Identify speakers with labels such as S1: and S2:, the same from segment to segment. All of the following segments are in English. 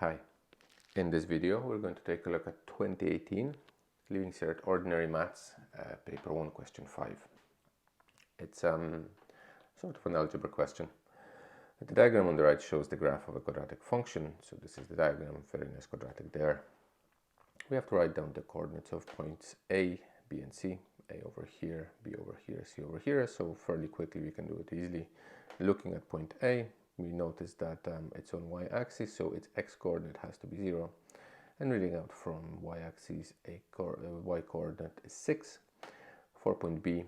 S1: Hi, in this video we're going to take a look at 2018 Leaving Cert Ordinary Maths, paper 1, question 5. It's sort of an algebra question. The diagram on the right shows the graph of a quadratic function, so this is the diagram, very nice quadratic there. We have to write down the coordinates of points A, B and C, A over here, B over here, C over here, so fairly quickly we can do it easily. Looking at point A, we notice that it's on y-axis, so its x-coordinate has to be 0. And reading out from y-axis, y-coordinate is 6. For point B,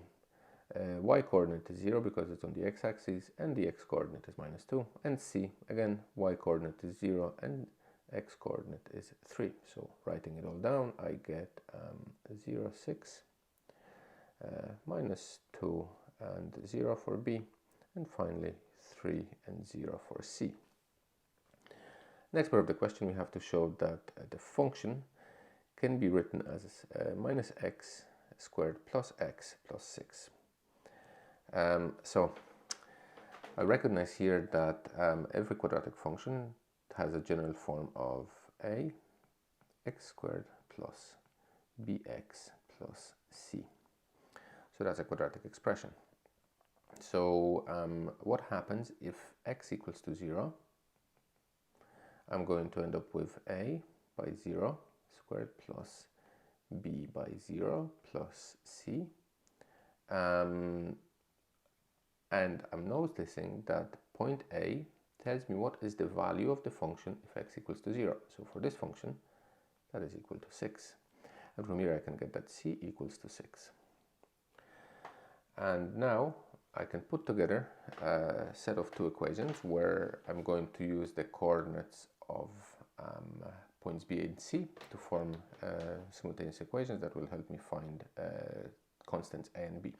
S1: y-coordinate is 0 because it's on the x-axis, and the x-coordinate is -2. And C, again, y-coordinate is 0 and x-coordinate is 3. So writing it all down, I get 0, 6, -2 and 0 for B, and finally 3 and 0 for C. Next part of the question, we have to show that the function can be written as minus x squared plus x plus 6. So I recognize here that every quadratic function has a general form of a x squared plus bx plus c. So that's a quadratic expression. So what happens if x equals to 0? I'm going to end up with a by 0 squared plus b by 0 plus c. And I'm noticing that point A tells me what is the value of the function if x equals to 0. So for this function, that is equal to 6. And from here I can get that c equals to 6. And now I can put together a set of two equations where I'm going to use the coordinates of points B and C to form simultaneous equations that will help me find constants A and B.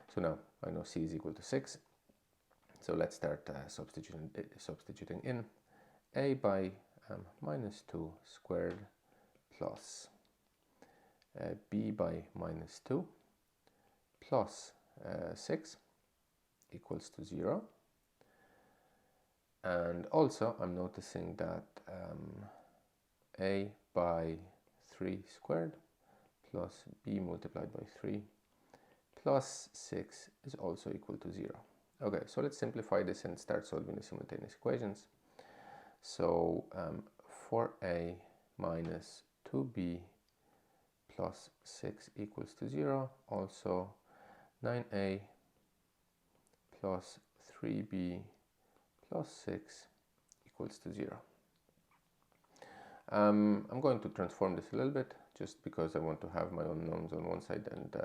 S1: So now I know C is equal to 6. So let's start substituting in A by -2 squared plus B by -2 plus 6 equals to 0. And also I'm noticing that a by 3 squared plus b multiplied by 3 plus 6 is also equal to 0. Okay, so let's simplify this and start solving the simultaneous equations. So 4a minus 2b plus 6 equals to 0. Also 9a plus 3b plus 6 equals to 0. I'm going to transform this a little bit just because I want to have my unknowns on one side and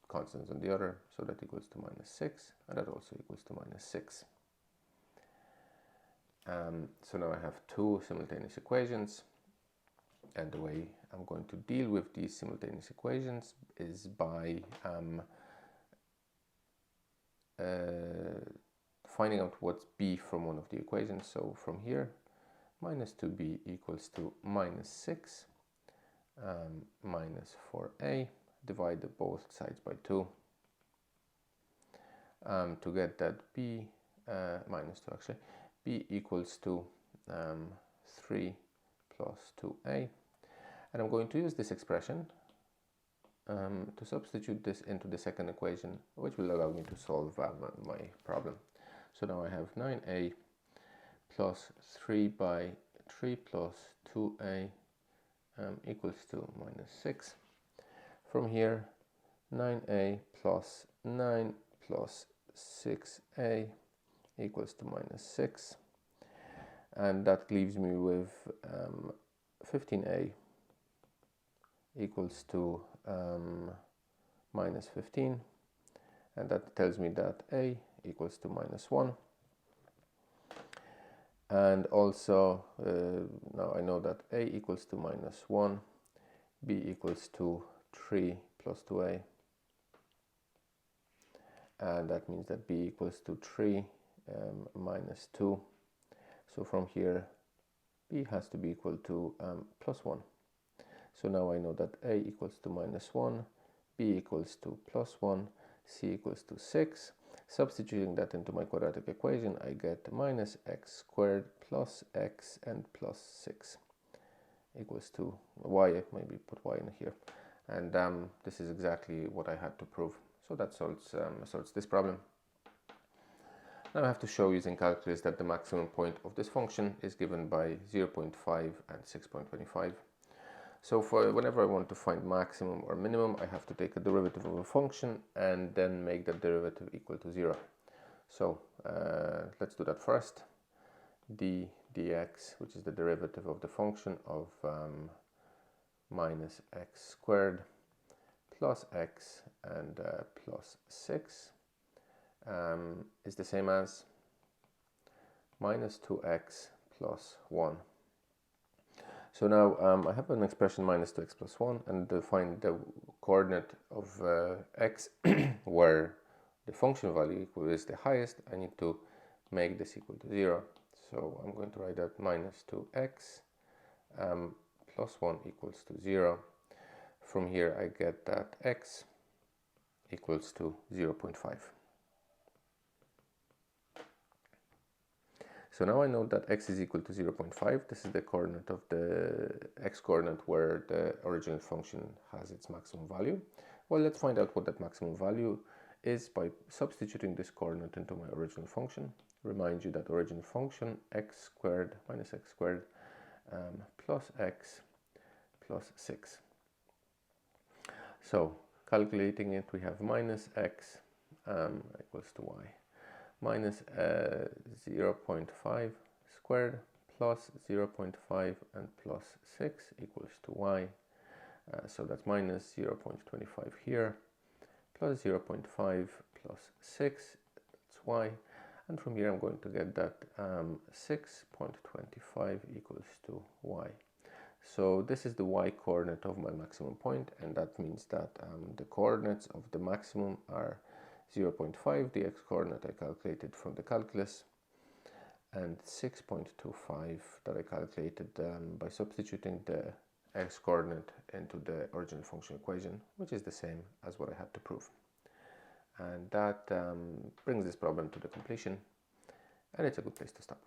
S1: constants on the other. So that equals to -6 and that also equals to -6. So now I have two simultaneous equations, and the way I'm going to deal with these simultaneous equations is by finding out what's b from one of the equations. So from here, -2b equals to -6 minus 4a, divide both sides by 2 to get that b -2 actually, b equals to 3 plus 2a, and I'm going to use this expression to substitute this into the second equation, which will allow me to solve my problem. So now I have 9a plus 3 by 3 plus 2a equals to -6. From here, 9a plus 9 plus 6a equals to -6. And that leaves me with 15a equals to -15. And that tells me that a equals to -1. And also now I know that a equals to -1, b equals to 3 plus 2a, and that means that b equals to 3 minus 2. So from here b has to be equal to +1. So now I know that a equals to -1, b equals to +1, c equals to 6. Substituting that into my quadratic equation, I get -x squared plus x and plus 6 equals to y. Maybe put y in here, and this is exactly what I had to prove. So that solves this problem. Now I have to show using calculus that the maximum point of this function is given by 0.5 and 6.25. So for whenever I want to find maximum or minimum, I have to take a derivative of a function and then make that derivative equal to 0. So let's do that first. dx, which is the derivative of the function of minus x squared plus x and plus 6 is the same as minus 2x plus 1. So now I have an expression minus 2x plus 1, and to find the coordinate of x where the function value is the highest, I need to make this equal to 0. So I'm going to write that minus 2x plus 1 equals to 0. From here I get that x equals to 0.5. So now I know that x is equal to 0.5. This is the coordinate of the x coordinate where the original function has its maximum value. Well, let's find out what that maximum value is by substituting this coordinate into my original function. Remind you that original function x squared minus x squared plus x plus 6. So calculating it, we have minus x equals to y. Minus 0.5 squared plus 0.5 and plus 6 equals to y. So that's minus 0.25 here, plus 0.5 plus 6, that's y. And from here I'm going to get that 6.25 equals to y. So this is the y coordinate of my maximum point, and that means that the coordinates of the maximum are 0.5, the x coordinate I calculated from the calculus, and 6.25 that I calculated by substituting the x coordinate into the original function equation, which is the same as what I had to prove. And that brings this problem to the completion, and it's a good place to stop.